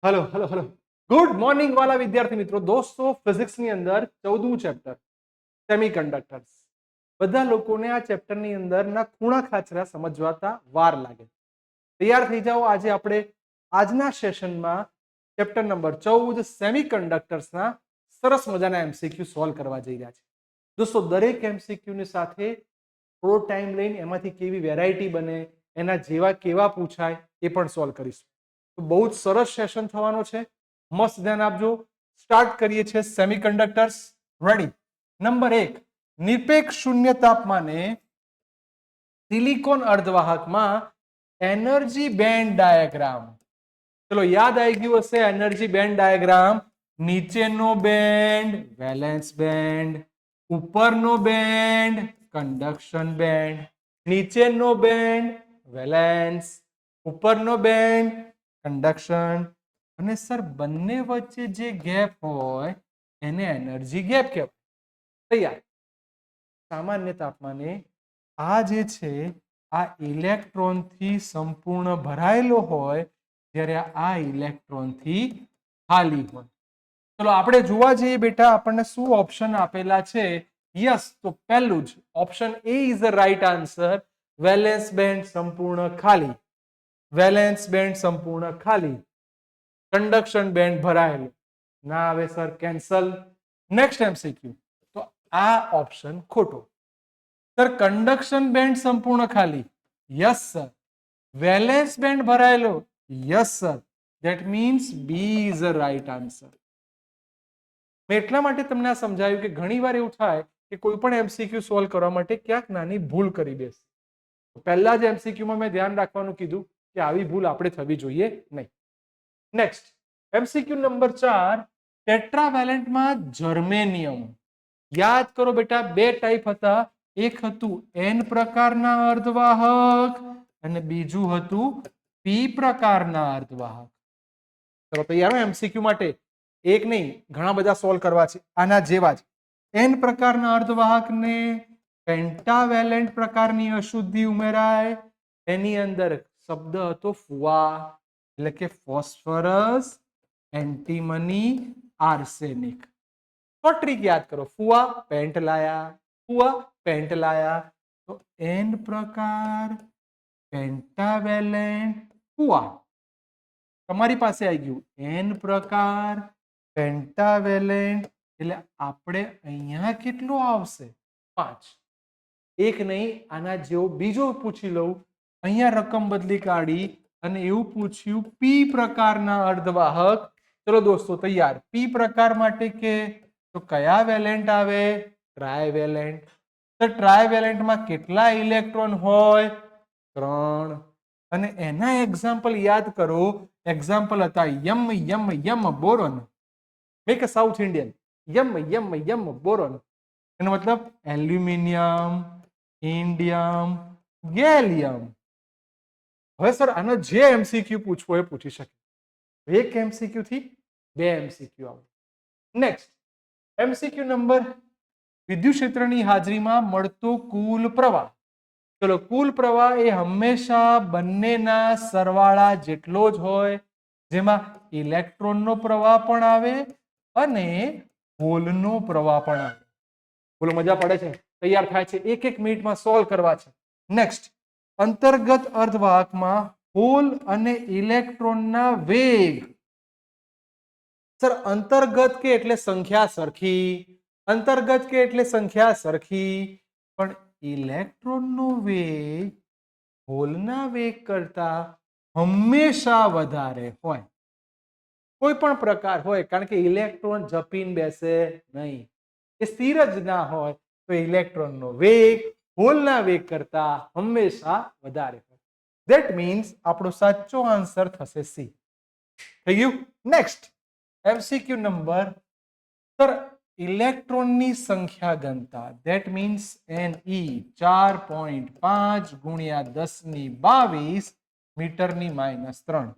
Hello hello hello good morning वाला विद्यार्थी मित्रों दोस्तों फिजिक्स ની અંદર 14મું ચેપ્ટર સેમિકન્ડક્ટર્સ બધા લોકોને આ ચેપ્ટર ની અંદરના ખૂણા ખાચરા સમજવાતા વાર લાગે તૈયાર થઈ જાઓ આજે આપણે આજના સેશનમાં ચેપ્ટર નંબર 14 સેમિકન્ડક્ટર્સ ના સરસ મજાના એમસીક્યુ સોલ્વ કરવા જઈ રહ્યા છે દોસ્તો દરેક એમસીક્યુ ની સાથે થોડો ટાઈમ લઈને એમાંથી કેવી વેરાયટી બને એના જેવા કેવા પૂછાય એ પણ સોલ્વ કરીશું તો બહુ જ સરસ સેશન થવાનો છે મસ્ત ધ્યાન આપજો સ્ટાર્ટ કરીએ છીએ સેમિકન્ડક્ટર્સ રેડી નંબર 1 નિરપેક્ષ શૂન્ય તાપમાને સિલિકોન અર્ધવાહકમાં એનર્જી બેન્ડ ડાયાગ્રામ ચલો યાદ આવી ગયું હશે એનર્જી બેન્ડ ડાયાગ્રામ નીચેનો બેન્ડ વેલેન્સ બેન્ડ ઉપરનો બેન્ડ કંડક્શન બેન્ડ નીચેનો બેન્ડ વેલેન્સ ઉપરનો બેન્ડ કંડક્શન અને સર બંને વચ્ચે જે ગેપ હોય એને એનર્જી ગેપ કહેવાય તૈયાર સામાન્ય તાપમાને આ જે છે આ ઇલેક્ટ્રોન થી સંપૂર્ણ ભરાયેલો હોય જ્યારે આ ઇલેક્ટ્રોન થી ખાલી હોય ચલો આપણે જોવા જઈએ બેટા આપણને શું ઓપ્શન આપેલા છે યસ તો પહેલું જ option A is the right answer valence band સંપૂર્ણ ખાલી વેલેન્સ બેન્ડ સંપૂર્ણ ખાલી કંડક્શન બેન્ડ ભરાયેલું ના આવે સર કેન્સલ નેક્સ્ટ એમસીક્યુ તો આ ઓપ્શન ખોટો સર કંડક્શન બેન્ડ સંપૂર્ણ ખાલી યસ સર વેલેન્સ બેન્ડ ભરાયેલો yes sir that means B is the right answer મેં એટલા માટે તમને આ સમજાવ્યું કે ઘણીવાર એવું થાય કે કોઈ પણ એમસીક્યુ સોલ્વ કરવા માટે ક્યાંક નાની ભૂલ કરી બેસે પહેલા જ એમસીક્યુમાં મેં ધ્યાન રાખવાનું કીધું કે આવી ભૂલ આપણે થવી જોઈએ નહીં નેક્સ્ટ એમસીક્યુ નંબર 4 ટેટ્રાવેલેન્ટમાં જર્મેનિયમ યાદ કરો બેટા બે ટાઈપ હતા એક હતું એન પ્રકારના અર્ધવાહક અને બીજું હતું પી પ્રકારના અર્ધવાહક ચલો તૈયાર હો એમસીક્યુ માટે એક નહીં ઘણા બધા સોલ્વ કરવા છે આના જેવા જ એન પ્રકારના અર્ધવાહકને પેન્ટાવેલેન્ટ પ્રકારની અશુદ્ધિ ઉમેરાય એની અંદર શબ્દ હતો ફુવા એટલે કે ફોસ્ફરસ એન્ટીમની આર્સેનિક તો ટ્રીક યાદ કરો ફુવા પેન્ટ લાયા તો એન પ્રકાર પેન્ટાવેલેન્ટ ફુવા તમારી પાસે આવી ગયું એન પ્રકાર પેન્ટાવેલેન્ટ એટલે આપણે અહીંયા કેટલો આવશે 5 એક નહીં આના જેવો બીજો પૂછી લઉં અહીંયા રકમ બદલી કાઢી અને એવું પૂછ્યું પી પ્રકારના અર્ધવાહક ચલો દોસ્તો તૈયાર પી પ્રકાર માટે કે તો કયા વેલેન્ટ આવે ટ્રાયવેલેન્ટ તો ટ્રાયવેલેન્ટમાં કેટલા ઇલેક્ટ્રોન હોય 3 અને એના એક્ઝામ્પલ યાદ કરો એક્ઝામ્પલ હતા yum yum yum boron make a South Indian yum yum yum boron એનો મતલબ એલ્યુમિનિયમ ઇન્ડિયમ ગેલિયમ હવે સર આનો જે એમસીક્યુ પૂછવો એ પૂછી શકે એક એમસીક્યુ થી બે એમસીક્યુ આવે નેક્સ્ટ એમસીક્યુ નંબર વિદ્યુત ક્ષેત્રની હાજરીમાં મળતો કુલ પ્રવાહ ચલો કુલ પ્રવાહ એ હંમેશા બંનેના સરવાળા જેટલો જ હોય જેમાં ઇલેક્ટ્રોનનો પ્રવાહ પણ આવે અને હોલનો પ્રવાહ પણ આવે બોલો મજા પડે છે તૈયાર થાય છે એક એક મિનિટમાં સોલ્વ કરવા છે નેક્સ્ટ અંતર્ગત અર્ધવાહકમાં હોલ અને ઇલેક્ટ્રોનના વેગ સર અંતર્ગત કે એટલે સંખ્યા સરખી અંતર્ગત કે એટલે સંખ્યા સરખી પણ ઇલેક્ટ્રોનનો વેગ હોલના વેગ કરતા હંમેશા વધારે હોય કોઈ પણ પ્રકાર હોય કારણ કે ઇલેક્ટ્રોન જપીને બેસે નહીં એ સ્થિર જ ના હોય તો ઇલેક્ટ્રોનનો વેગ હોલના વેગ કરતા હંમેશા વધારે હોય ધેટ મીન્સ આપણો સાચો આન્સર થશે સી થઈ ગયું નેક્સ્ટ એમસીક્યુ નંબર સર ઇલેક્ટ્રોનની સંખ્યા ઘનતા ધેટ મીન્સ NE 4.5 ગુણ્યા 10⁻22 મીટરની -3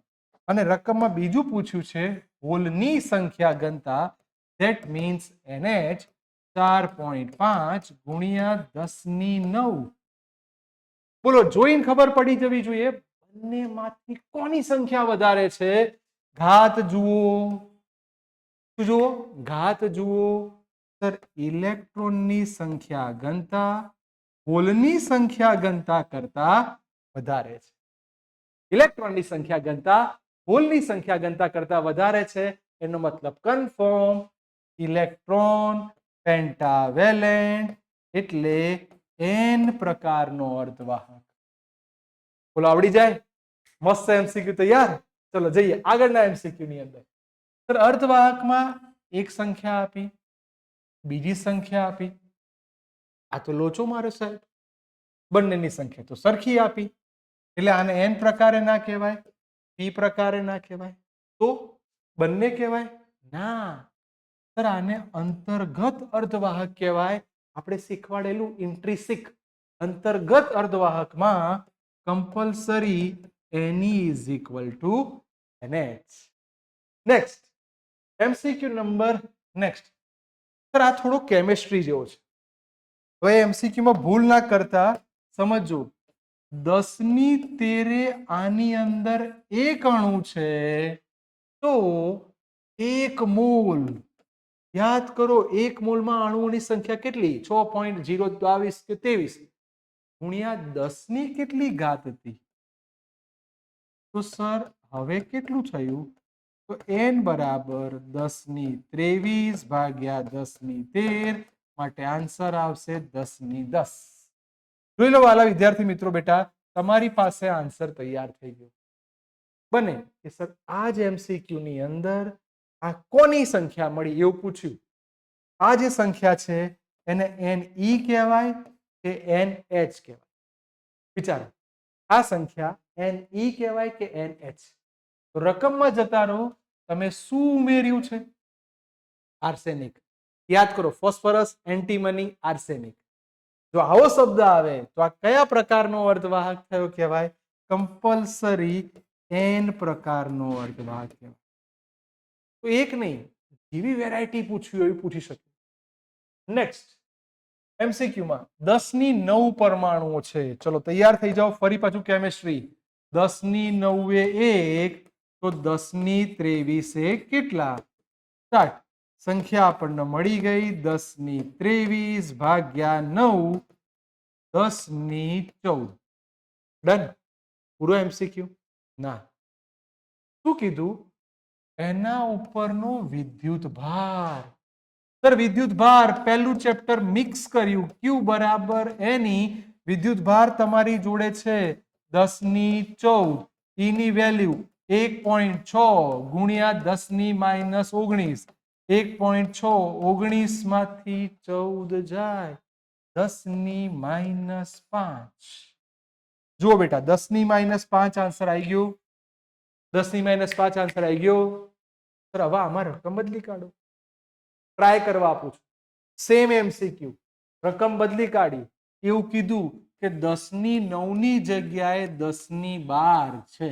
અને રકમમાં બીજું પૂછ્યું છે હોલની સંખ્યા ઘનતા ધેટ મીન્સ NH 4.5 ગુણ્યા 10⁹ બોલો જોઈને ખબર પડી જવી જોઈએ બંનેમાંથી કોની સંખ્યા વધારે છે ઘાત જુઓ, શું જુઓ? ઘાત જુઓ. સર ઇલેક્ટ્રોનની સંખ્યા ઘનતા હોલની સંખ્યા ઘનતા કરતા વધારે છે. ઇલેક્ટ્રોનની સંખ્યા ઘનતા હોલની સંખ્યા ઘનતા કરતા વધારે છે. એનો મતલબ કન્ફર્મ ઇલેક્ટ્રોન પેન્ટાવેલેન્ટ એટલે n પ્રકારનો અર્ધવાહક. બોલો આવડી જાય? મસ્ત એમસીક્યુ તૈયાર. ચલો જઈએ આગળના એમસીક્યુ ની અંદર. સર અર્ધવાહકમાં એક સંખ્યા આપી, બીજી સંખ્યા આપી. આ તો લોચો મારો સાહેબ. બંનેની સંખ્યા તો સરખી આપી, એટલે આને n પ્રકારે ના કહેવાય, p પ્રકારે ના કહેવાય, તો બંને કહેવાય? ના સર, આને અંતર્ગત અર્ધવાહક કહેવાય. આપણે શીખવાડેલું ઇન્ટ્રિન્સિક અંતર્ગત અર્ધવાહકમાં compulsory Ne is equal to NH. Next MCQ number next. Sir આ થોડો કેમિસ્ટ્રી જેવો છે. હવે એમસીક્યુમાં ભૂલ ના કરતા સમજો. 10^13 આની અંદર એક અણુ છે તો 1 મોલ. યાદ કરો 1 મોલમાં અણુઓની સંખ્યા કેટલી? 6.022 કે 23 ગુણ્યા 10 ની કેટલી ઘાત હતી? તો સર હવે કેટલું થયું? તો n બરાબર 10^23 ભાગ્યા 10^13 માટે આન્સર આવશે 10^10. જોઈ લો વાલા વિદ્યાર્થી મિત્રો, બેટા તમારી પાસે આન્સર તૈયાર થઈ ગયો. બને કે સર આ જ એમસીક્યુ ની અંદર આ કોની સંખ્યા મળી એવું પૂછ્યું. આ જે સંખ્યા છે એને Ne કહેવાય કે NH કહેવાય? વિચારો, આ સંખ્યા Ne કહેવાય કે NH? તો રકમમાં જતા રહો. તમે શું ઉમેર્યું છે? આર્સેનિક. યાદ કરો, ફોસ્ફરસ, એન્ટીમની, આર્સેનિક. જો આવો શબ્દ આવે તો આ કયા પ્રકારનો અર્ધવાહક થયો કહેવાય? કમ્પલસરી n પ્રકારનો અર્ધવાહક કહેવાય. તો એક નહીં, જેવી વેરાયટી પૂછવી હોય પૂછી શકે. નેક્સ્ટ એમસીક્યુમાં 10^9 પરમાણુઓ છે. ચલો તૈયાર થઈ જાઓ. ફરી પાછું કેમિસ્ટ્રી. 10^9 1 તો 10^23 કેટલા? સ્ટાર્ટ. સંખ્યા આપણને મળી ગઈ 10^23 ભાગ્યા 9 10^14. ડન. પૂરો એમસીક્યુ? ના. શું કીધું? એના ઉપરનો વિદ્યુત ભાર. સર વિદ્યુત ભાર પહેલું ચેપ્ટર મિક્સ કર્યું. Q બરાબર Ne. વિદ્યુત ભાર તમારી જોડે છે 10^14. E ની વેલ્યુ 1.6 ગુણ્યા 10^-19. 1.6 19 માંથી 14 જાય 10^-5. જુઓ બેટા 10^-5 આન્સર આવી ગયો. 10^-5 આન્સર આવી ગયો. સર હવે આમાં રકમ બદલી કાઢો. ટ્રાય કરવા આપું છું. સેમ એમસીક્યુ, રકમ બદલી કાઢી. એવું કીધું કે 10^9 ની જગ્યાએ 10^12 છે.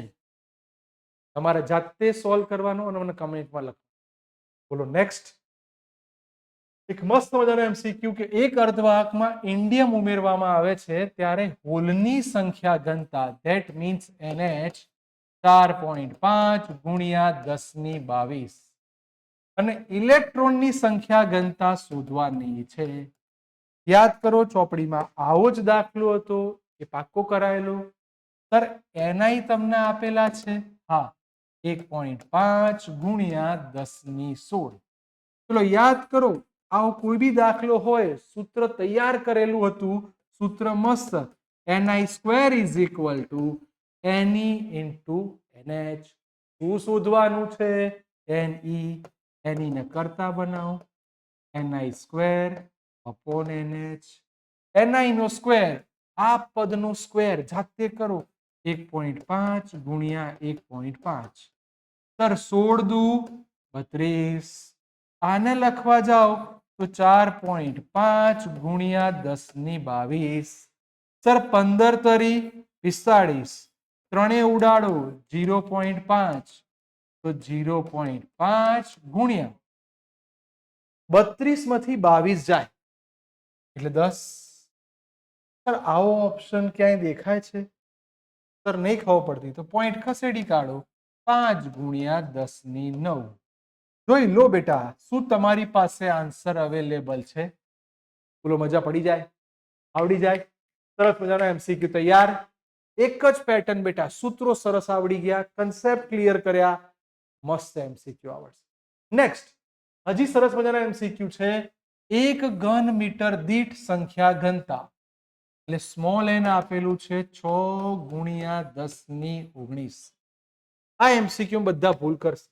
તમારે જાતે સોલ્વ કરવાનો અને મને કમેન્ટમાં લખો. બોલો નેક્સ્ટ. એક મસ્ત મજાનો એમસીક્યુ કે એક અર્ધવાહકમાં ઇન્ડિયમ ઉમેરવામાં આવે છે ત્યારે હોલની સંખ્યા ઘનતા ધેટ મીન્સ NH 4.5 ગુણ્યા 10^22 અને ઇલેક્ટ્રોનની સંખ્યા ઘનતા શોધવાની છે. યાદ કરો ચોપડીમાં આવો જ દાખલો હતો, એ પાક્કો કરાયેલો. સર Ni તમને આપેલા છે? હા, 1.5 ગુણ્યા 10^16. ચલો યાદ કરો, આવો કોઈ બી દાખલો હોય સૂત્ર તૈયાર કરેલું હતું. સૂત્ર મસ્ત, Ni² is equal to Ne into NH. શું શોધવાનું છે? Ne ને કરતા બનાવો. Ni² upon NH. Ni નો સ્ક્વેર, આ પદનો સ્ક્વેર જાતે કરો. 1.5 ગુણ્યા 1.5. સર 16×2 32. આને લખવા જાઓ તો 4.5 ગુણ્યા 10^22. સર 15×3 = 45. ત્રણે ઉડાડો 0.5 તો 0.5 ગુણ્યા 32 માંથી 22 જાય એટલે 10. સર આવો ઓપ્શન ક્યાંય દેખાય છે? સર નહીં ખબર પડતી તો પોઈન્ટ ખસેડી કાઢો. 5 ગુણ્યા 10⁹ જોઈ લો બેટા, શું તમારી પાસે આન્સર અવેલેબલ છે? બોલો, મજા પડી જાય, આવડી જાય? સરસ મજાનો એમસીક્યુ તૈયાર. એક જ પેટર્ન બેટા, સૂત્રો સરસ આવડી ગયા, કન્સેપ્ટ ક્લિયર કર્યા, મસ્ત એમસીક્યુ આવડશે. નેક્સ્ટ, હજી સરસ મજાના એમસીક્યુ છે. એક ઘન મીટર દીઠ સંખ્યા ઘનતા, એટલે સ્મોલ એન આપેલું છે 6 ગુણ્યા 10⁹. આ એમસીક્યુ બધા ભૂલ કરશે.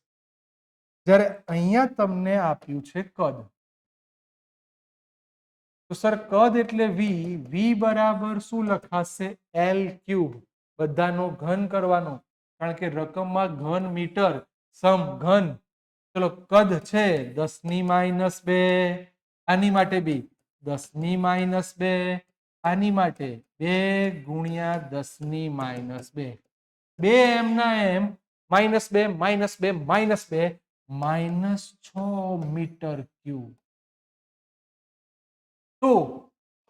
જ્યારે અહીંયા તમને આપ્યું છે કદ, તો સર કદ એટલે વી બરાબર શું લખાશે? L cube. બધાનો ઘન કરવાનો, કારણ કે રકમમાં ઘન મીટર સમ ઘન. ચલો, કદ છે 10⁻². આની માટે બી 10⁻². આની માટે 2 ગુણ્યા 10⁻². બે એમ ના એમ, -2 -2 -2 -6 મીટર ક્યુબ. તો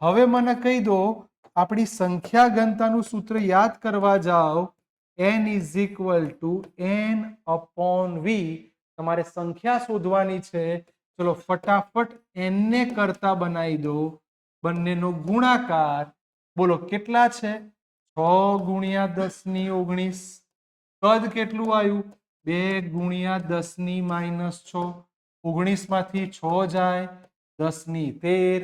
હવે મને કહી દો, આપણી સંખ્યા ઘનતાનું સૂત્ર યાદ કરવા જાઓ, n = n/v. તમારે સંખ્યા શોધવાની છે. ચલો ફટાફટ n ને કરતા બનાવી દો, બંનેનો ગુણાકાર. બોલો કેટલા છે? 6 ગુણ્યા 10⁻19. કદ કેટલું આવ્યું? 2 ગુણ્યા 10⁻6. 19 માંથી 6 જાય, 10⁻13.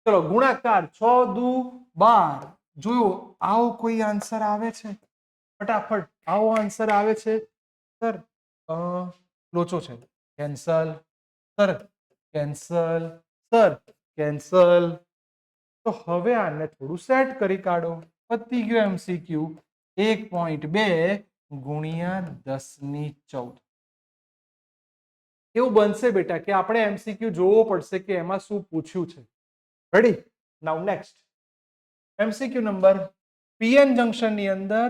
ચલો ગુણાકાર 6 દુ 12. જોયો, આવો કોઈ આન્સર આવે છે? ફટાફટ આવો આન્સર આવે છે? સર લોચો છે, cancel. Sir cancel. Sir cancel. તો હવે આને થોડું સેટ કરી કાઢો. પતી ગયો એમસીક્યુ. 1.2 ગુણ્યા 10⁻14. એવું બનશે બેટા કે આપણે એમસીક્યુ જોવો પડશે કે એમાં શું પૂછ્યું છે. Ready? Now next MCQ number, PN junction ની અંદર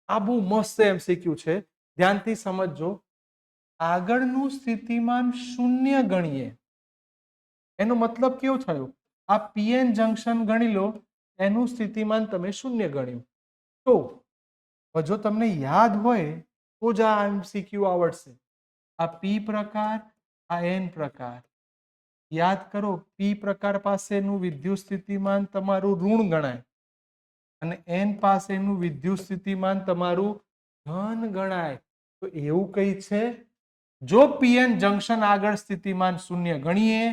આ બહુ મસ્ત એમસીક્યુ છે, ધ્યાનથી સમજજો. આગળનું સ્થિતિમાન શૂન્ય ગણીએ, એનો મતલબ કેવો થયો? આ પીએન જંકશન ગણી લો, એનું સ્થિતિમાન તમે શૂન્ય ગણ્યું. તો જો તમને યાદ હોય તો જ આ એમસીક્યુ આવડશે. આ પી પ્રકાર, આ એન પ્રકાર. યાદ કરો, પી પ્રકાર પાસેનું વિદ્યુત સ્થિતિમાન તમારું ઋણ ગણાય અને એન પાસેનું વિદ્યુત સ્થિતિમાન તમારું ધન ગણાય. તો એવું કઈ છે, જો પીએન જંકશન આગળ સ્થિતિમાન શૂન્ય ગણીએ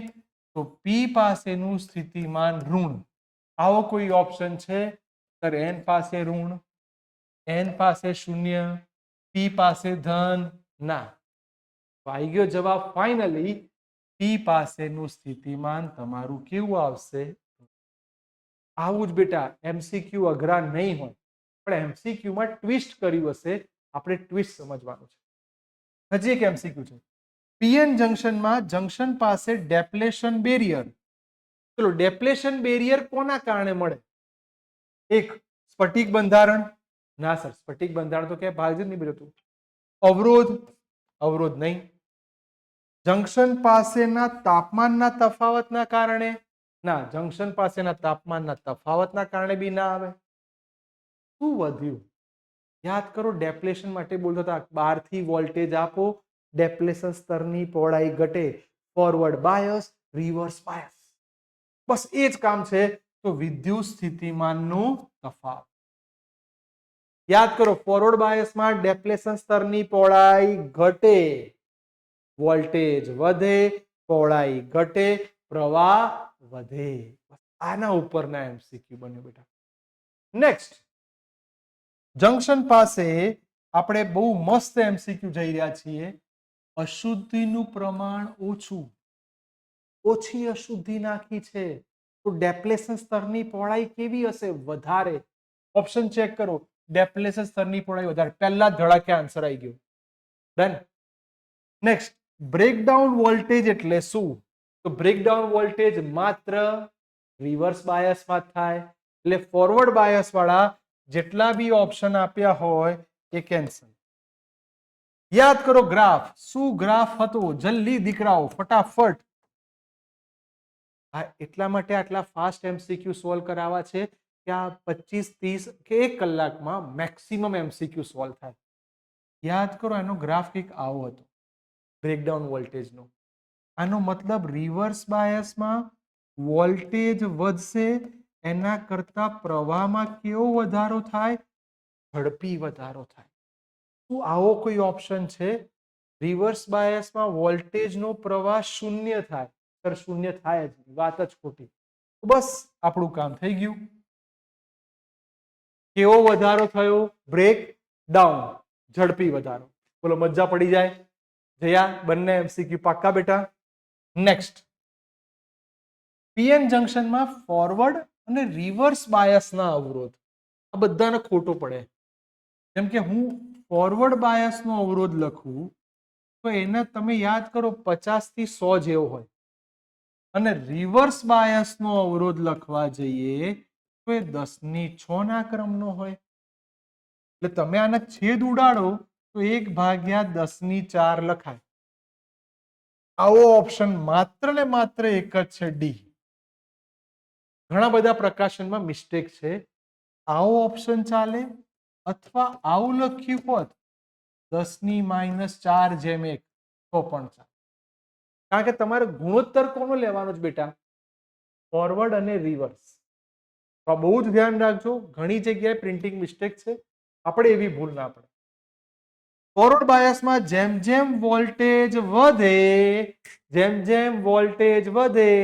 તો પી પાસેનું સ્થિતિમાન ઋણ. આવો કોઈ ઓપ્શન છે? સર એન પાસે ઋણ, એન પાસે શૂન્ય, પી પાસે ધન. ના. આવી ગયો જવાબ ફાઇનલી. પી પાસેનું સ્થિતિમાન તમારું કેવું આવશે? આવું જ બેટા, એમસીક્યુ અઘરા નહીં હોય, પણ એમસીક્યુ માં ટ્વિસ્ટ કર્યું હશે. આપણે ટ્વિસ્ટ સમજવાનું છે. હજી એક એમસીક્યુ છે. પીએન જંકશનમાં જંકશન પાસે ડેપ્લેશન બેરિયર. ચલો, ડેપ્લેશન બેરિયર કોના કારણે મળે? એક, સ્ફટિક બંધારણ. ના સર, સ્ફટિક બંધારણ તો ક્યાંય ભાગ જ નહીં બનતું. અવરોધ. અવરોધ નહીં. જંકશન પાસેના તાપમાનના તફાવતના કારણે. ના, જંકશન પાસેના તાપમાનના તફાવતના કારણે બી ના આવે. શું વધ્યું? યાદ કરો, ડેપ્લેશન માટે બોલતા હતા, બહારથી વોલ્ટેજ આપો, ડેપ્લેશન સ્તરની પહોળાઈ ઘટે. Forward bias, reverse bias. બસ એ જ કામ છે. તો વિદ્યુત સ્થિતિમાનનું તફાવત યાદ કરો. ફોરવર્ડ બાયસમાં ડેપ્લેશન સ્તરની પહોળાઈ ઘટે, વોલ્ટેજ વધે, પહોળાઈ ઘટે, પ્રવાહ વધે. આના ઉપરના એમસીક્યુ બન્યું બેટા. નેક્સ્ટ, જંકશન પાસે આપણે બહુ મસ્ત એમસીક્યુ જઈ રહ્યા છીએ. અશુદ્ધિનું પ્રમાણ ઓછું, ઓછી અશુદ્ધિ નાખી છે, તો ડેપ્લેશન સ્તરની પહોળાઈ કેવી હશે? વધારે. ઓપ્શન ચેક કરો. ડેપ્લેશન સ્તરની પહોળાઈ વધારે. પહેલા ધડાકે આન્સર આવી ગયો. ડન. નેક્સ્ટ, બ્રેકડાઉન વોલ્ટેજ એટલે શું? તો બ્રેકડાઉન વોલ્ટેજ માત્ર રિવર્સ બાયસમાં થાય. એટલે ફોરવર્ડ બાયસ વાળા જેટલા બી ઓપ્શન આપ્યા હોય એ કેન્સલ. યાદ કરો ગ્રાફ. શું ગ્રાફ હતો? જલ્દી દીકરાઓ, ફટાફટ. હા, એટલા માટે આટલા ફાસ્ટ એમસીક્યુ સોલ્વ કરાવવા છે કે આ 25-30 કે 1 કલાકમાં મેક્સિમમ એમસીક્યુ સોલ્વ થાય. યાદ કરો એનો ગ્રાફ કંઈક આવો હતો બ્રેકડાઉન વોલ્ટેજનો. આનો મતલબ રિવર્સ બાયસમાં વોલ્ટેજ વધશે, એના કરતા પ્રવાહમાં કેવો વધારો થાય? ઝડપી વધારો થાય. શું આવો કોઈ ઓપ્શન છે? રિવર્સ બાયસમાં વોલ્ટેજનો પ્રવાહ શૂન્ય થાય. સર શૂન્ય થાય જ નહીં, વાત જ ખોટી. બસ આપણું કામ થઈ ગયું. કેવો વધારો થયો? બ્રેક ડાઉન, ઝડપી વધારો. બોલો મજા પડી જાય. જયા બંને એમસીક્યુ પાક્કા બેટા. નેક્સ્ટ, પીએન જંકશનમાં ફોરવર્ડ અને રિવર્સ બાયસના અવરોધ આ બધાને ખોટો પડે. જેમ કે હું ફોરવર્ડ બાયસનો અવરોધ લખું તો એને તમે યાદ કરો 50 થી 100 જેવો હોય, અને રિવર્સ બાયસનો અવરોધ લખવા જઈએ તો એ 10⁶ ના ક્રમનો હોય. એટલે તમે આના છેદ ઉડાડો તો 1/10⁴ લખાય. આવો ઓપ્શન માત્ર ને માત્ર એક જ છે, ડી. ઘણા બધા પ્રકાશનમાં મિસ્ટેક છે. આવો ઓપ્શન ચાલે, અથવા આવું લખ્યું હોત 10⁻⁴ તો પણ ચાલે. કારણ કે તમારે ગુણોત્તર કોનો લેવાનો છે બેટા? ફોરવર્ડ અને રિવર્સ. તો બહુ જ ધ્યાન રાખજો. ઘણી જગ્યાએ પ્રિન્ટિંગ મિસ્ટેક છે, આપણે એવી ભૂલ ના પડે. ફોરવર્ડ બાયસમાં જેમ જેમ વોલ્ટેજ વધે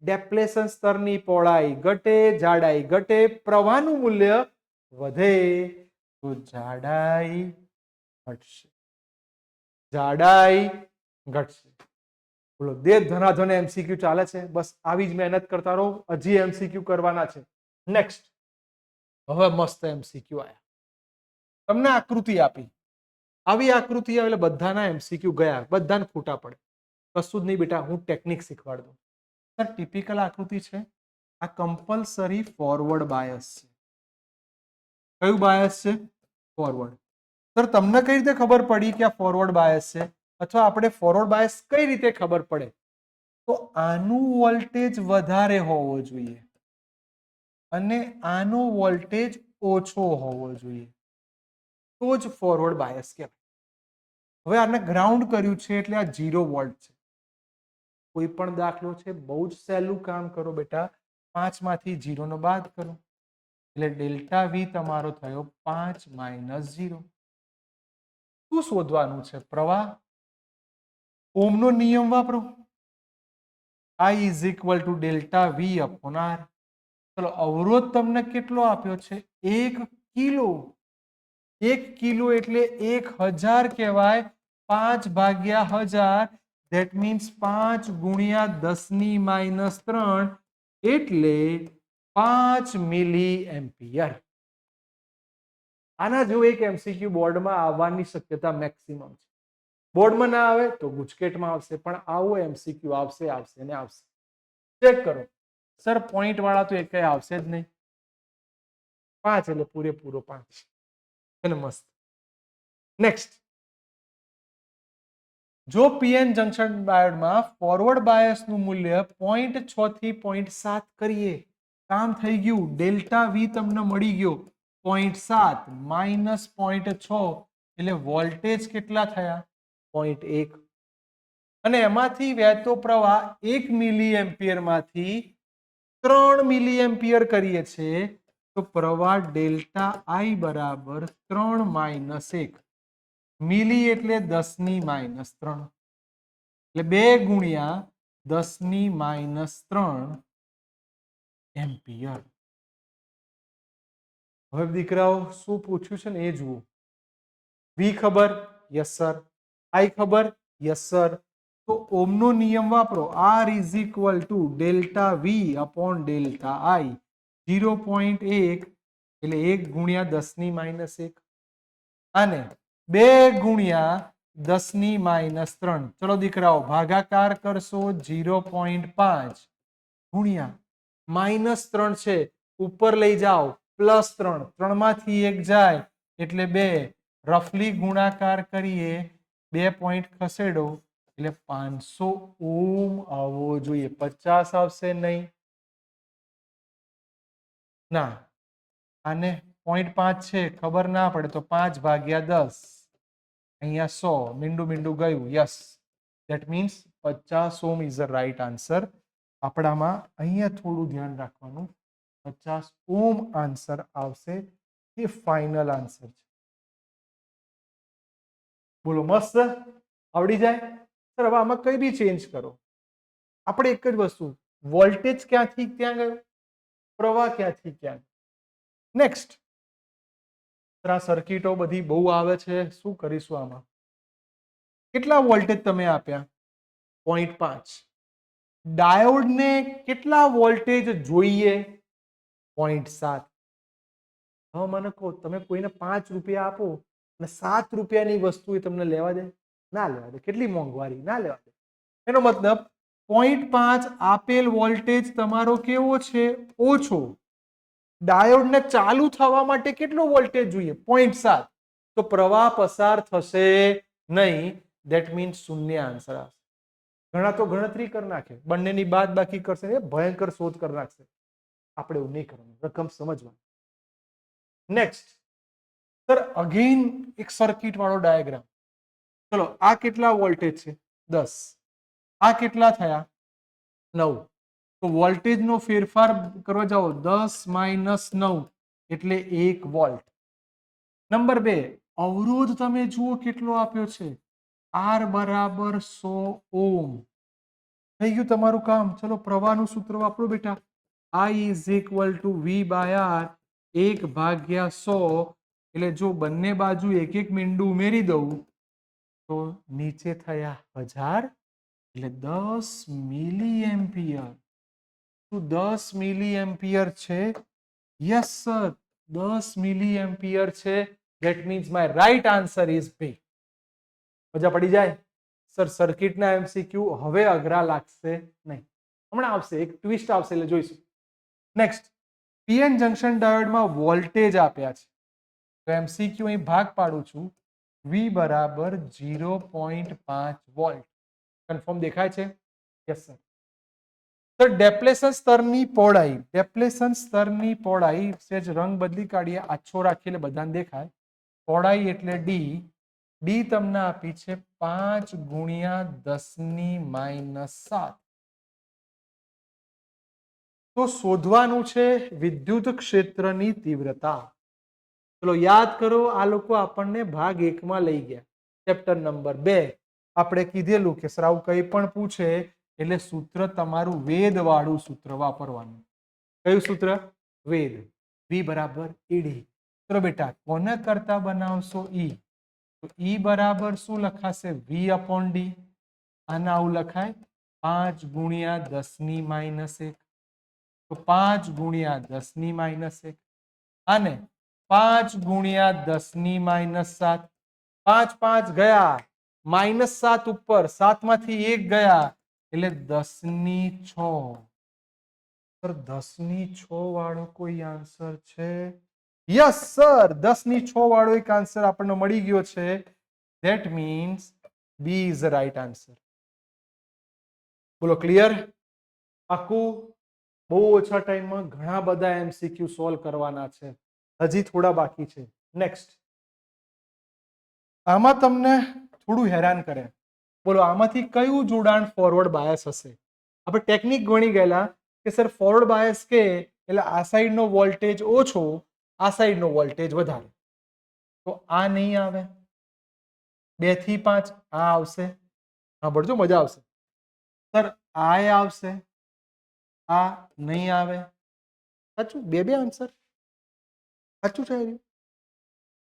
ડેપ્લેશન સ્તરની પહોળાઈ ઘટે, જાડાઈ ઘટે, પ્રવાહનું મૂલ્ય વધે તો જાડાઈ ઘટશે. જાડાઈ ઘટશે. બોલો દે ધનાધન એમસીક્યુ ચાલે છે. બસ આવી જ મહેનત કરતા રહો. હજી એમસીક્યુ કરવાના છે. નેક્સ્ટ, હવે મસ્ત એમસીક્યુ આયા. તમને આકૃતિ આપી, આવી આકૃતિ આવે એટલે બધાના એમસીક્યુ ગયા, બધાને ખોટા પડે. કશું જ નહીં બેટા, હું ટેકનિક શીખવાડ દઉં. સર ટિપિકલ આકૃતિ છે. આ કમ્પલસરી ફોરવર્ડ બાયસ છે. કયું બાયસ છે? ફોરવર્ડ. સર તમને કઈ રીતે ખબર પડી કે આ ફોરવર્ડ બાયસ છે? અથવા આપણે ફોરવર્ડ બાયસ કઈ રીતે ખબર પડે? તો આનું વોલ્ટેજ વધારે હોવો જોઈએ અને આનો વોલ્ટેજ ઓછો હોવો જોઈએ, તો જ ફોરવર્ડ બાયસ કહેવાય. હવે આને ગ્રાઉન્ડ કર્યું છે એટલે આ 0 વોલ્ટ છે. કોઈ પણ દાખલો છે, બહુ જ સહેલું કામ કરો બેટા. 5 માંથી 0 નો બાદ કરો એટલે ડેલ્ટા વી તમારો થયો 5 - 0. શું શોધવાનું છે? પ્રવાહ. ઓમનો નિયમ વાપરો. I = ΔV/R. ચલો અવરોધ તમને કેટલો આપ્યો છે? 1 કિલો. 1 કિલો એટલે 1000 કહેવાય. 5/1000 ધેટ મીન્સ 5 × 10⁻³ એટલે 5 મિલી એમ્પિયર. આના જો એક એમસીક્યુ બોર્ડમાં આવવાની શક્યતા મેક્સિમમ છે. બોર્ડમાં ના આવે તો ગુજકેટમાં આવશે, પણ આવો એમસીક્યુ આવશે ને આવશે. ચેક કરો. સર પોઈન્ટ વાળા તો એકેય આવશે જ નહીં. 5 એટલે પૂરેપૂરો 5. અને મસ્ત. નેક્સ્ટ, જો પીએન જંકશન ડાયોડમાં ફોરવર્ડ બાયસનું મૂલ્ય 0.6 થી 0.7 કરીએ, કામ થઈ ગયું. ડેલ્ટા વી તમને મળી ગયો 0.7 માઇનસ 0.6 એટલે વોલ્ટેજ કેટલા થયા? 0.1. અને એમાંથી વહેતો પ્રવાહ 1 મિલી એમ્પિયર માંથી 3 મિલી એમ્પિયર કરીએ છીએ તો પ્રવાહ ડેલ્ટા આઈ બરાબર 3 - 1. મિલી એટલે 10⁻³ એટલે 2 × 10⁻³ એમ્પિયર. હવે દીકરાઓ શું પૂછ્યું છે ને એ જુઓ. વી ખબર? Yes sir. આઈ ખબર? Yes sir. તો ઓમનો નિયમ વાપરો. R = ΔV/ΔI. 0.1 એટલે 1 × 10⁻⁻⁰ અને 2 × 10⁻³ ચલો દીકરાઓ ભાગાકાર કરશો. 0.5 ગુણ્યા -3 છે, ઉપર લઈ જાઓ +3, 3 માંથી 1 જાય એટલે 2, રફલી ગુણાકાર કરીએ 2 પોઈન્ટ ખસેડો એટલે 500 ઓમ આવવો જોઈએ. 50 આવશે નહીં? ના. આને 0.5 છે, ખબર ના પડે તો 5/10 અહીંયા 100 મીંડું મીંડું ગયું. Yes, that means 50 Om is the right answer. આપણામાં અહીંયા થોડું ધ્યાન રાખવાનું, 50 ઓમ આન્સર આવશે, એ ફાઇનલ આન્સર છે. બોલો, મસ્ત આવડી જાય સર. હવે આમાં કઈ બી ચેન્જ કરો, આપણે એક જ વસ્તુ, વોલ્ટેજ ક્યાંથી ક્યાં ગયો, પ્રવાહ ક્યાંથી ક્યાં. નેક્સ્ટ, આ સર્કિટો બધી બહુ આવે છે, શું કરીશું આમાં? કેટલા વોલ્ટેજ તમે આપ્યા? 0.5. ડાયોડને કેટલા વોલ્ટેજ જોઈએ? 0.7. હવે મને કહો, તમે કોઈને 5 રૂપિયા આપો અને 7 રૂપિયાની વસ્તુ એ તમને લેવા દે? ના લેવા દે. કેટલી મોંઘવારી, ના લેવા દે. એનો મતલબ 0.5 આપેલ વોલ્ટેજ તમારો કેવો છે? ઓછો. ડાયોડને ચાલુ થવા માટે કેટલો વોલ્ટેજ જોઈએ? 0.7. તો પ્રવાહ પસાર થશે નહીં. ધેટ મીન્સ શૂન્ય આન્સર આવશે. ઘણા તો ગણતરી કરી નાખે, બંનેની બાદ બાકી કરશે, એ ભયંકર શોધ કરી નાખશે. આપણે એવું નહીં કરવાનું, રકમ સમજવાની. નેક્સ્ટ સર, અગેન એક સર્કિટ વાળો ડાયાગ્રામ. ચલો, આ કેટલા વોલ્ટેજ છે? 10. આ કેટલા થયા? 9. તો વોલ્ટેજનો ફેરફાર કરવા જાઓ, 10 - 9 એટલે 1 વોલ્ટ. નંબર 2, અવરોધ તમે જુઓ કેટલો આપ્યો છે, R બરાબર 100 ઓમ. થઈ ગયું તમારું કામ. ચલો, પ્રવાહનું સૂત્ર વાપરો બેટા. I is equal to V/R 1/100. એટલે જો બંને બાજુ એક એક મીંડું ઉમેરી દઉં તો નીચે થયા 1000, એટલે 10 મિલી એમ્પિયર. શું 10 મિલી એમ્પિયર છે? યસ સર, 10 મિલી એમ્પિયર છે. That means my right answer is B. મજા પડી જાય સર. સર્કિટના એમસીક્યુ હવે અઘરા લાગશે નહીં, હમણાં આવશે, એક ટ્વિસ્ટ આવશે એટલે જોઈશું. નેક્સ્ટ, પીએન જંકશન ડાયોડમાં વોલ્ટેજ આપ્યા છે. તો એમસીક્યુ અહીં ભાગ પાડું છું. V બરાબર 0.5 વોલ્ટ. કન્ફર્મ દેખાય છે? Yes sir. તો ડેપ્લેશન સ્તરની પહોળાઈ, ડેપ્લેશન સ્તરની પહોળાઈ સેજ રંગ બદલી કાઢીએ, આછો રાખીએ એટલે બધાને દેખાય. પહોળાઈ એટલે ડી. ડી તમને આપી છે 5 × 10⁻⁷. તો શોધવાનું છે વિદ્યુત ક્ષેત્રની તીવ્રતા. ચલો યાદ કરો, આ લોકો આપણને ભાગ 1 માં લઈ ગયા. ચેપ્ટર નંબર 2 આપણે કીધેલું કે સર આવું કંઈ પણ પૂછે એટલે સૂત્ર તમારું વેદ વાળું સૂત્ર વાપરવાનું. કયું સૂત્ર? વેદ. V બરાબર ઈડી. ચલો બેટા, કોને કરતા બનાવશો? ઈ. તો ઈ બરાબર શું લખાશે? V/D. આને આવું લખાય 5 × 10⁻⁻1. તો 5 × 10⁻⁻1. અને 5 × 10⁻⁷. 5 5 ગયા, -7 ઉપર, 7 માંથી 1 ગયા એટલે 10⁶. સર 10⁶ વાળો કોઈ આન્સર છે? યસ સર, 10⁶ વાળો એક આન્સર આપણને મળી ગયો છે. That means B is the right answer. બોલો, ક્લિયર? પાકું? બહુ ઓછા ટાઈમમાં ઘણા બધા એમસીક્યુ સોલ્વ કરવાના છે, હજી થોડા બાકી છે. નેક્સ્ટ, આમાં તમને થોડું હેરાન કરે. બોલો, આમાંથી કયું જોડાણ ફોરવર્ડ બાયસ હશે? આપણે ટેકનિક ગણી ગયેલા કે સર ફોરવર્ડ બાયસ કે એટલે આ સાઈડનો વોલ્ટેજ ઓછો, આ સાઈડનો વોલ્ટેજ વધારે. તો આ નહીં આવે. 2 થી 5 આ આવશે. સાંભળજો, મજા આવશે. સર આ આવશે, આ નહીં આવે. સાચું? બે આન્સર સાચું છે.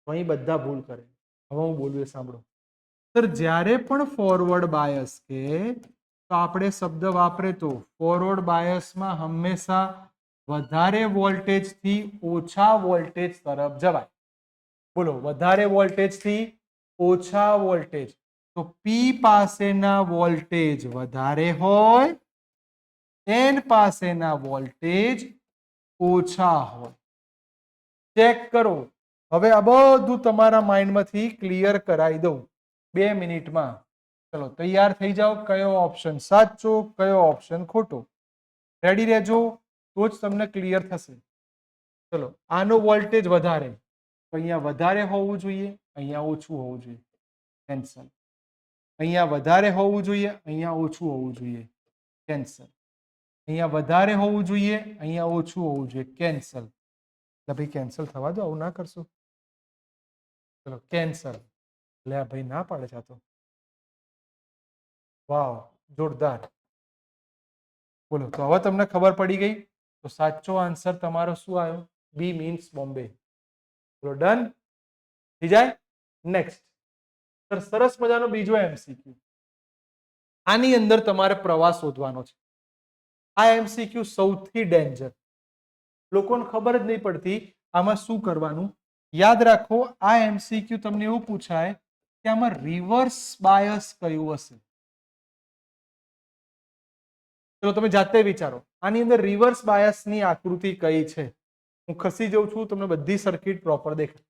તો અહીં બધા ભૂલ કરે. હવે હું બોલું એ સાંભળો. સર જ્યારે પણ ફોરવર્ડ બાયસ કે તો આપણે શબ્દ વાપરે તો ફોરવર્ડ બાયસમાં હંમેશા વધારે વોલ્ટેજથી ઓછા વોલ્ટેજ તરફ જવાય. બોલો, વધારે વોલ્ટેજથી ઓછા વોલ્ટેજ. તો પી પાસેના વોલ્ટેજ વધારે હોય, એન પાસેના વોલ્ટેજ ઓછા હોય. ચેક કરો. હવે આ બધું તમારા માઇન્ડમાંથી ક્લિયર કરાવી દઉં 2 મિનિટમાં. ચલો તૈયાર થઈ જાઓ. કયો ઓપ્શન સાચો, કયો ઓપ્શન ખોટો? રેડી રહેજો, તો જ તમને ક્લિયર થશે. ચલો, આનો વોલ્ટેજ વધારે, તો અહીંયા વધારે હોવું જોઈએ, અહીંયા ઓછું હોવું જોઈએ. કેન્સલ. અહીંયા વધારે હોવું જોઈએ, અહીંયા ઓછું હોવું જોઈએ, કેન્સલ. અહીંયા વધારે હોવું જોઈએ, અહીંયા ઓછું હોવું જોઈએ, કેન્સલ. એટલે ભાઈ કેન્સલ થવા દો, આવું ના કરશો. ચલો કેન્સલ. એટલે આ ભાઈ ના પાડે છે. તો વાવ, જોરદાર. બોલો, તો હવે તમને ખબર પડી ગઈ. તો સાચો આન્સર તમારો શું આવ્યો? બી મીન્સ બોમ્બે. બોલો, ડન થઈ જાય. નેક્સ્ટ સરસ મજાનો બીજો એમસીક્યુ. આની અંદર તમારે પ્રવાસ શોધવાનો છે. આ એમસીક્યુ સૌથી ડેન્જર. લોકોને ખબર જ નહીં પડતી આમાં શું કરવાનું. યાદ રાખો, આ એમસીક્યુ તમને એવું પૂછાય કે આમાં રિવર્સ બાયસ કયું હશે. ચલો તમે જાતે વિચારો. આની અંદર રિવર્સ બાયસની આકૃતિ કઈ છે? હું ખસી જાઉં છું, તમને બધી સર્કિટ પ્રોપર દેખાય.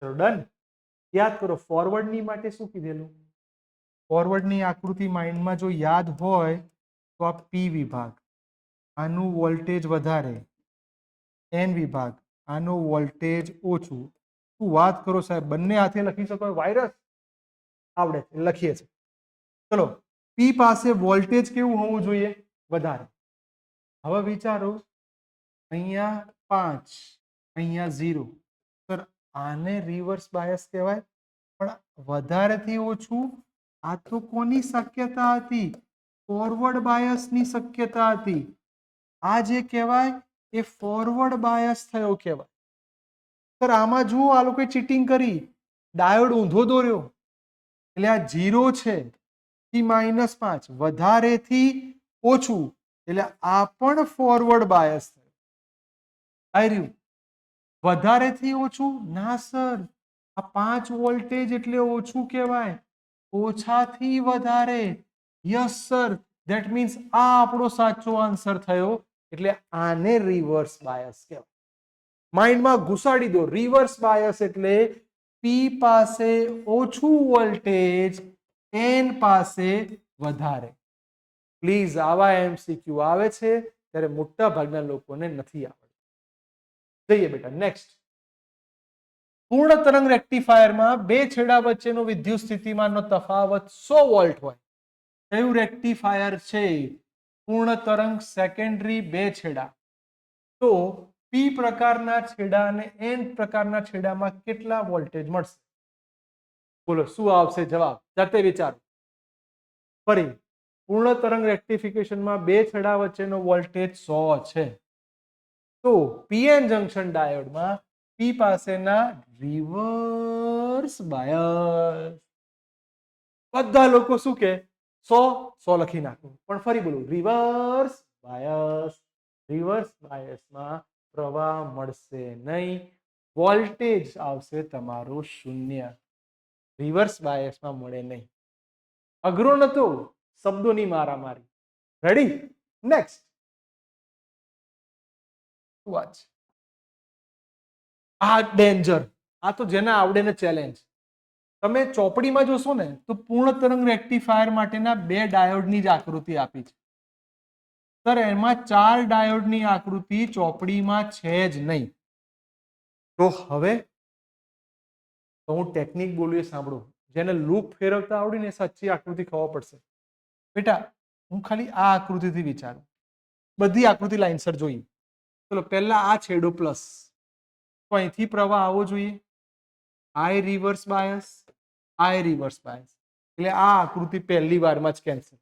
ચલો ડન. યાદ કરો, ફોરવર્ડની માટે શું કીધેલું? ફોરવર્ડની આકૃતિ માઇન્ડમાં જો યાદ હોય તો આ પી વિભાગ, આનું વોલ્ટેજ વધારે, એન વિભાગ, આનું વોલ્ટેજ ઓછું. શું વાત કરો સાહેબ, બંને હાથે લખી શકો? વાયરસ આવડે છે, લખીએ છીએ. ચલો, પી પાસે વોલ્ટેજ કેવું હોવું જોઈએ? વધારે. હવે વિચારો, અહીંયા 5, અહીંયા 0. સર, આને રિવર્સ બાયસ કહેવાય. પણ વધારેથી ઓછું, આ તો કોની શક્યતા હતી? ફોરવર્ડ બાયસની શક્યતા હતી. આ જે કહેવાય એ ફોરવર્ડ બાયસ થયો કહેવાય. સર, આમાં જુઓ, આ લોકોએ ચીટિંગ કરી, ડાયોડ ઊંધો દોર્યો. એટલે આ 0 છે થી -5, વધારેથી ઓછું, એટલે આ પણ ફોરવર્ડ બાયસ થયો. આવી રહ્યું. વધારેથી ઓછું ના સર, આ 5 વોલ્ટેજ એટલે ઓછું કહેવાય. ઓછાથી વધારે. યસ સર, ધેટ મીન્સ આ આપણો સાચો આન્સર થયો. એટલે આને રિવર્સ બાયસ કહેવાય. માઇન્ડમાં ઘુસાડી દો. રિવર્સ બાયસ એટલે પી પાસે ઓછું વોલ્ટેજ, એન પાસે વધારે. પ્લીઝ, આવા એમસીક્યુ આવે છે ત્યારે મોટા ભાગના લોકોને નથી આવડતું. જઈએ બેટા નેક્સ્ટ. પૂર્ણ તરંગ રેક્ટિફાયરમાં બે છેડા વચ્ચેનો વિદ્યુત સ્થિતિમાનનો તફાવત 100 વોલ્ટ હોય. કયું રેક્ટિફાયર છે? પૂર્ણ તરંગ સેકન્ડરી બે છેડા. તો પી પ્રકારના છેડા અને એન પ્રકારના છેડામાં કેટલા વોલ્ટેજ મળશે? બોલો, શું આવશે જવાબ? જાતે વિચારો. ફરી, પૂર્ણ તરંગ રેક્ટિફિકેશનમાં બે છેડા વચ્ચેનો વોલ્ટેજ 100 છે. તો પીએન જંકશન ડાયોડમાં પી પાસેના રિવર્સ બાયસ. બધા લોકો શું કે 100 લખી નાખો, પણ ફરી બોલું, રિવર્સ બાયસ. રિવર્સ બાયસમાં પ્રવાહ મળશે નહીં, વોલ્ટેજ આવશે તમારો 0. રિવર્સ બાયસમાં મળે નહીં. અઘરો નતો, શબ્દોની મારામારી. રેડી? નેક્સ્ટ. વાત છે આ ડેન્જર. આ તો જેને આવડે ને ચેલેન્જ. તમે ચોપડીમાં જોશો ને તો પૂર્ણ તરંગ રેક્ટિફાયર માટેના બે ડાયોડની જ આકૃતિ આપી છે. સર, એમાં 4 ડાયોડની આકૃતિ ચોપડીમાં છે જ નહીં. તો હવે તો હું ટેકનિક બોલું એ સાંભળો. જેને લૂપ ફેરવતા આવડી ને સાચી આકૃતિ ખબર પડશે. બેટા, હું ખાલી આ આકૃતિથી વિચારું. બધી આકૃતિ લાઈનસર જોઈએ. ચલો, પહેલા આ છેડો પ્લસ, તો અહીંથી પ્રવાહ આવવો જોઈએ. આઈ રિવર્સ બાયસ, આઈ રિવર્સ બાયસ. એટલે આ આકૃતિ પહેલી વારમાં જ કેન્સલ.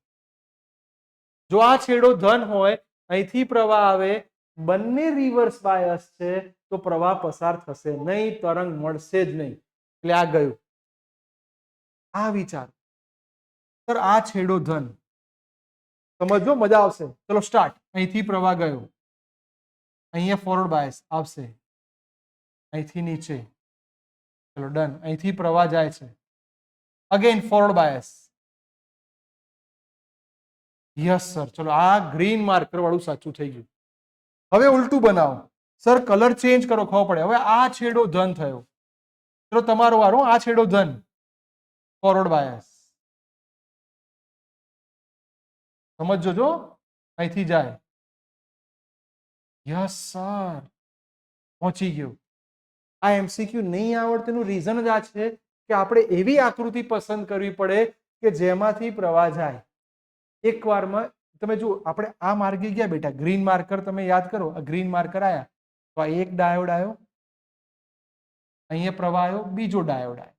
જો આ છેડો ધન હોય, અહીંથી પ્રવાહ આવે, બંને રિવર્સ બાયસ છે, તો પ્રવાહ પસાર થશે નહીં, તરંગ મળશે જ નહીં. એટલે આ ગયું. આ વિચાર. સર, આ છેડો ધન. સમજો, મજા આવશે. ચલો સ્ટાર્ટ. અહીંથી પ્રવાહ ગયો, અહીંયા ફોરવર્ડ બાયસ આવશે, અહીંથી નીચે. ચલો ડન. અહીંથી પ્રવાહ જાય છે, again forward bias. Yes sir. ચલો, આ ગ્રીન માર્કર વાળું સાચું થઈ ગયું. હવે ઉલટું બનાવો. સર, કલર ચેન્જ કરો, ખબર પડે. હવે આ છેડો ધન થયો. ચલો તમારો વારો. આ છેડો ધન, ફોરવર્ડ બાયસ. સમજો જો, અહીંથી જાય. યસ સર, પહોંચી ગયું. આ એમસીક્યુ નહીં આવડતું એનું રીઝન જ આ છે કે આપણે એવી આકૃતિ પસંદ કરવી પડે કે જેમાંથી પ્રવાહ જાય. એકવારમાં તમે જુઓ, આપણે આ માર્ગે ગયા બેટા, ગ્રીન માર્કર તમે યાદ કરો, આ ગ્રીન માર્કર આયા તો આ એક ડાયોડ આવ્યો, અહીંયા પ્રવાહ આવ્યો, બીજો ડાયોડ આવ્યો.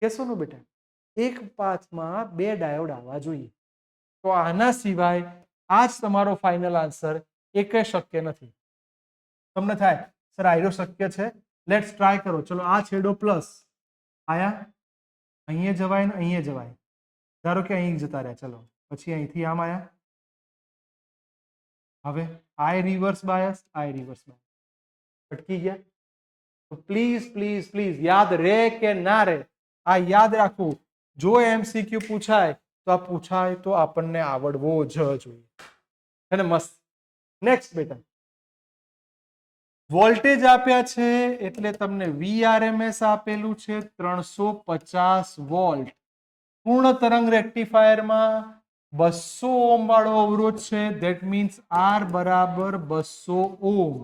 કેશો ને બેટા, એક પાથમાં બે ડાયોડ આવવા જોઈએ. તો આના સિવાય આ જ તમારો ફાઇનલ આન્સર, એક શક્ય નથી. તમને થાય સર આયરો શક્ય છે, લેટ્સ ટ્રાય કરો. ચલો આ છેડો પ્લસ આયા, અહીંયા જવાય ને અહીંયા જવાય. ધારો કે અહીં જતા રહ્યા, ચલો પછી અહીંથી આમ આયા. હવે આય રિવર્સ બાયસ, આય રિવર્સ બાયસ, અટકી ગયા. તો પ્લીઝ પ્લીઝ પ્લીઝ યાદ રહે કે ના રહે, આ યાદ રાખવું. જો એમસીક્યુ પૂછાય તો આ પૂછાય તો આપણને આવડવો જ જોઈએ. અને મસ્ત. નેક્સ્ટ બેટા, વોલ્ટેજ આપ્યા છે એટલે તમને VRMS આપેલું છે 350 વોલ્ટ. પૂર્ણ તરંગ રેક્ટિફાયરમાં 200 ઓહ્મ વાળો અવરોધ છે, ધેટ મીન્સ R બરાબર 200 ઓહ્મ.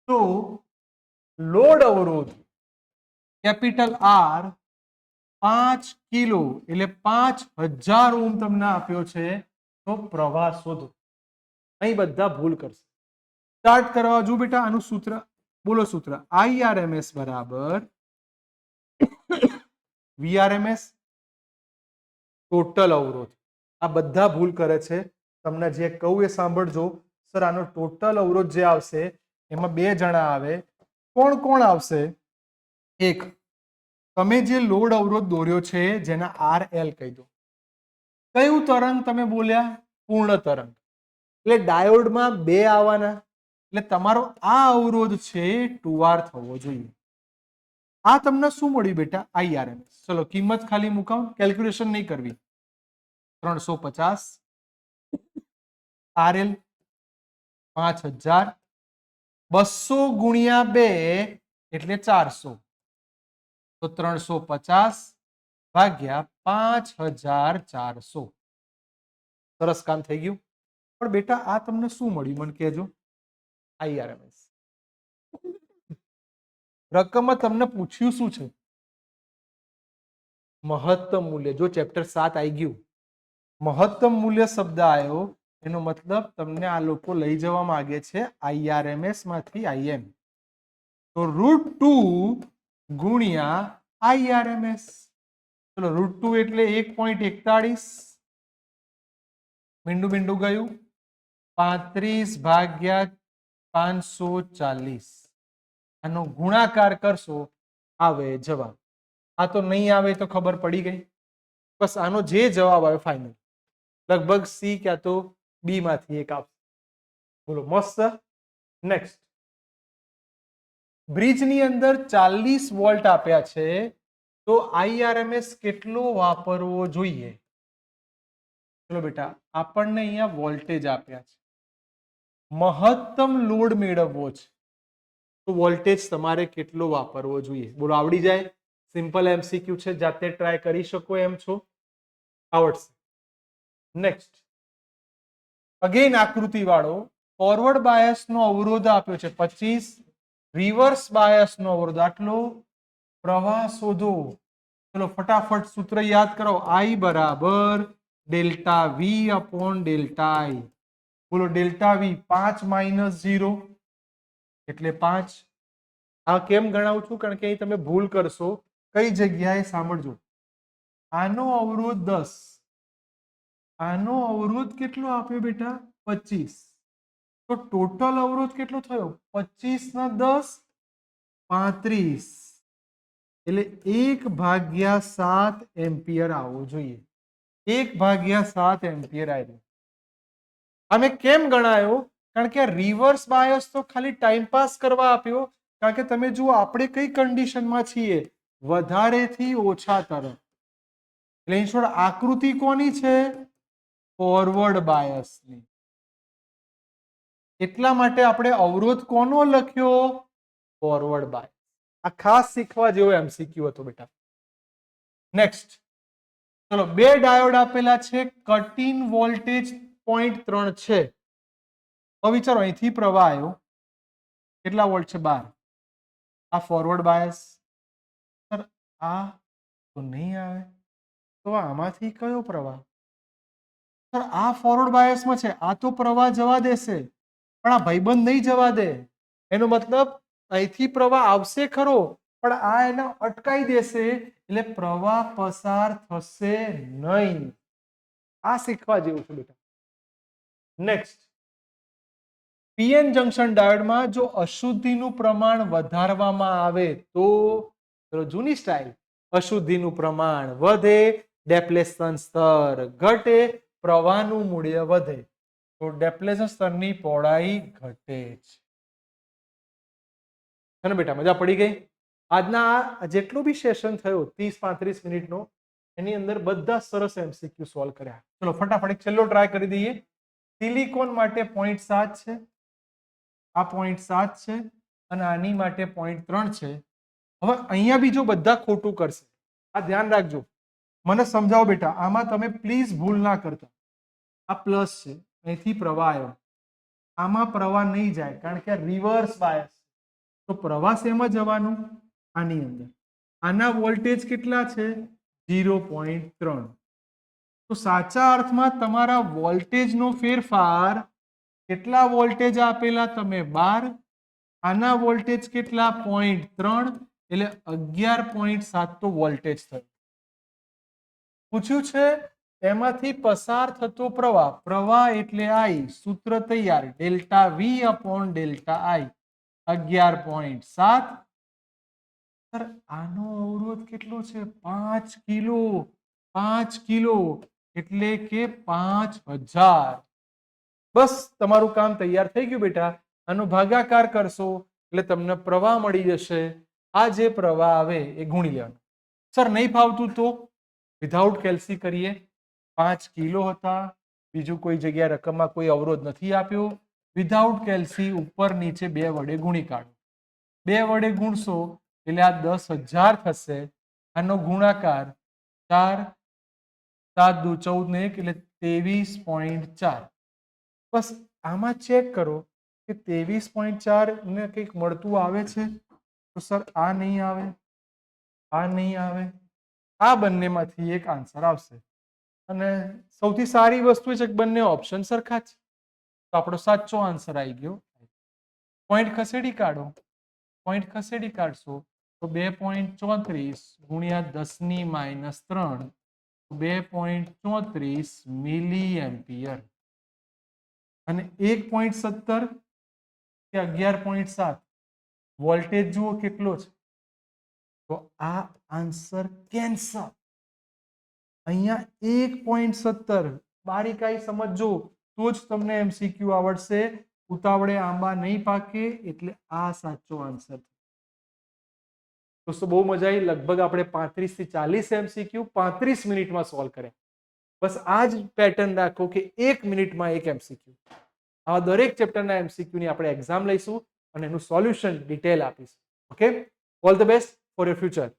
તો લોડ અવરોધ કેપિટલ R 5 કિલો એટલે 5000 ઓહ્મ તમને આપ્યો છે. તો પ્રવાહ શોધો. અહીં બધા ભૂલ કરશે. સ્ટાર્ટ કરવા જો બેટા, આનું સૂત્ર બોલો. સૂત્ર IRMS બરાબર VRMS ટોટલ અવરોધ. આ બધા ભૂલ કરે છે. તમને જે કહું એ સાંભળજો. સર આનો ટોટલ અવરોધ જે આવશે એમાં બે જણા આવે. કોણ કોણ આવશે? એક, તમે જે લોડ અવરોધ દોર્યો છે જેના RL કહી દો. કયું તરંગ તમે બોલ્યા? પૂર્ણ તરંગ. એટલે ડાયોડમાં બે આવવાના. એટલે તમારો આ અવરોધ છે 2R થવો જોઈએ. આ તમને શું મળ્યું બેટા? IRMS. ચલો કિંમત ખાલી મુકાવ, કેલ્ક્યુલેશન નહીં કરવી. 350 RL 5000, 200 ગુણ્યા 2 એટલે 400. તો 350 ભાગ્યા 5400. સરસ કામ થઈ ગયું. પણ બેટા આ તમને શું મળ્યું મને કહેજો? IRMS. રકમમાં તમને પૂછ્યું શું છે? મહત્તમ મૂલ્ય. જો ચેપ્ટર 7 આવી ગયું, મહત્તમ મૂલ્ય શબ્દ આવ્યો એનો મતલબ તમને આ લોકો લઈ જવા માંગે છે IRMS માંથી IM. તો √2 ગુણ્યા IRMS. ચલો √2 એટલે 1.41. મીંડું મીંડું ગયું. 35 ભાગ્યા 540. આનો ગુણાકાર કરશો આવે જવાબ. આ તો નહીં આવે તો ખબર પડી ગઈ. બસ આનો જે જવાબ આવે ફાઇનલ. લગભગ સી ક્યાં તો બી માંથી એક આવશે. બોલો મસ્ત. નેક્સ્ટ, બ્રિજની અંદર 40 વોલ્ટ આપ્યા છે, તો IRMS કેટલો વાપરવો જોઈએ? ચલો બેટા, આપણને અહીંયા વોલ્ટેજ આપ્યા છે, મહત્તમ લોડ મેળવવો છે, તો વોલ્ટેજ તમારે કેટલો વાપરવો જોઈએ? બોલો આવડી જાય? સિમ્પલ MCQ છે, જાતે ટ્રાય કરી શકો એમ છો, આવડશે. નેક્સ્ટ, અગેન આકૃતિ વાળો. ફોરવર્ડ બાયસ નો અવરોધ આપ્યો છે 25, રિવર્સ બાયસ નો અવરોધ આટલો. પ્રવાહ શોધો. ચલો ફટાફટ સૂત્ર યાદ કરો. I બરાબર delta V upon delta I. બોલો ડેલ્ટા V 5 માઇનસ 0 એટલે 5. આ કેમ ગણાવું છું? કારણ કે અહીં તમે ભૂલ કરશો. કઈ જગ્યાએ સાંભળજો. આનો અવરોધ 10, આનો અવરોધ કેટલો આપ્યો બેટા? 25. તો ટોટલ અવરોધ કેટલો થયો? 25 ના 10 35. એટલે 1/7 એમ્પિયર આવવો જોઈએ. 1/7 એમ્પિયર આવ્યો. અમે કેમ ગણાયો? કારણ કે રિવર્સ બાયસ તો ખાલી ટાઈમ પાસ કરવા આપ્યો. કારણ કે તમે જુઓ આપણે કઈ કન્ડિશનમાં છીએ? વધારેથી ઓછા તરફ. એટલે ઇન આકૃતિ કોની છે? ફોરવર્ડ બાયસની. એટલા માટે આપણે અવરોધ કોનો લખ્યો? Forward bias. આ ખાસ શીખવા જેવો MCQ હતો બેટા. નેક્સ્ટ, ચલો બે ડાયોડ આપેલા છે, કટ ઇન વોલ્ટેજ 0.3 છે. હવે વિચારો અહીંથી પ્રવાહ આવ્યો, કેટલા વોલ્ટ છે? 12. આ ફોરવર્ડ બાયસ, આ તો નહીં આવે. તો આમાંથી કયો પ્રવાહ? સર આ ફોરવર્ડ બાયસમાં છે, આ તો પ્રવાહ જવા દેશે, પણ આ ભાઈબંધ નહીં જવા દે. એનો મતલબ અહીંથી પ્રવાહ આવશે ખરો, પણ આ એને અટકાઈ દેશે, એટલે પ્રવાહ પસાર થશે નહીં. આ શીખવા જેવું છે બેટા. નેક્સ્ટ, પીએન જંકશન ડાયોડમાં જો અશુદ્ધિનું પ્રમાણ વધારવામાં આવે તો, જૂની સ્ટાઇલ, અશુદ્ધિનું પ્રમાણ વધે, ડેપ્લેશન સ્તર ઘટે, પ્રવાહનું મૂલ્ય વધે. તો ડેપ્લેશન સ્તરની પહોળાઈ ઘટે છે ને બેટા. મજા પડી ગઈ? આજના આ જેટલું બી સેશન થયું 30-35 મિનિટનો, એની અંદર બધા સરસ એમસીક્યુ સોલ્વ કર્યા. ચલો ફટાફટ એક છેલ્લો ટ્રાય કરી દઈએ. સિલિકોન માટે 0.7 છે, આ 0.7 છે, અને આની માટે 0.3 છે. હવે અહીંયા બીજો બધા ખોટું કરશે, આ ધ્યાન રાખજો. મને સમજાવો બેટા, આમાં તમે પ્લીઝ ભૂલ ના કરતા. આ પ્લસ છે, અહીંથી પ્રવાહ આવ્યો, આમાં પ્રવાહ નહીં જાય કારણ કે રિવર્સ બાયસ. તો પ્રવાહ શેમાં જવાનું? આની અંદર. આના વોલ્ટેજ કેટલા છે? 0.3. તો સાચા અર્થમાં તમારા વોલ્ટેજનો ફેરફાર, કેટલા વોલ્ટેજ આપેલા તમે? 12. આના વોલ્ટેજ કેટલા? 0.3, એટલે 11.7 તો વોલ્ટેજ થયો. પૂછ્યું છે એમાંથી પસાર થતો પ્રવાહ, પ્રવાહ એટલે I, સૂત્ર તૈયાર, delta V upon delta I, 11.7. Sir આનો અવરોધ કેટલો છે? 5 કિલો. 5 કિલો એટલે કે 5000. બસ તમારું કામ તૈયાર થઈ ગયું બેટા. આનો ભાગાકાર કરશો એટલે તમને પ્રવાહ મળી જશે. આ જે પ્રવાહ આવે એ ગુણી લેવાનો. સર નહીં ફાવતું તો વિધાઉટ કેલ્સી કરીએ. 5 કિલો હતા, બીજું કોઈ જગ્યા રકમમાં કોઈ અવરોધ નથી આપ્યો. વિધાઉટ કેલ્સી ઉપર નીચે 2 વડે ગુણી કાઢો. 2 વડે ગુણશો એટલે આ 10,000 થશે. આનો ગુણાકાર 4, 7 દુ 14 ને 1 એટલે 23.4. બસ આમાં ચેક કરો કે 23.4 ને કંઈક મળતું આવે છે. તો સર આ નહીં આવે, આ નહીં આવે, આ બંનેમાંથી એક આન્સર આવશે. અને સૌથી સારી વસ્તુ છે કે બંને ઓપ્શન સરખા છે, તો આપણો સાચો આન્સર આવી ગયો. પોઈન્ટ ખસેડી કાઢો. પોઈન્ટ ખસેડી કાઢશો તો 2.34 ગુણ્યા 10⁻3, 2.34 મિલી એમ્પિયર. અને 1.17 કે 11.7 વોલ્ટેજ જુઓ કેટલો છે. તો આ આન્સર કેન્સર. અહીંયા 1.17 બારીકાઈ સમજજો તો જ તમને એમસીક્યુ આવડશે. ઉતાવળે આંબા નહીં પાકે, એટલે આ સાચો આન્સર. દોસ્તો બહુ મજા આવી. લગભગ આપણે 35 થી 40 એમસીક્યુ 35 મિનિટમાં સોલ્વ કર્યા. બસ આ જ પેટર્ન રાખો કે 1 મિનિટમાં એક એમસીક્યુ. આવા દરેક ચેપ્ટરના એમસીક્યુ ની આપણે એક્ઝામ લઈશું અને એનું સોલ્યુશન ડિટેલ આપીશું. Okay, all the best for your future.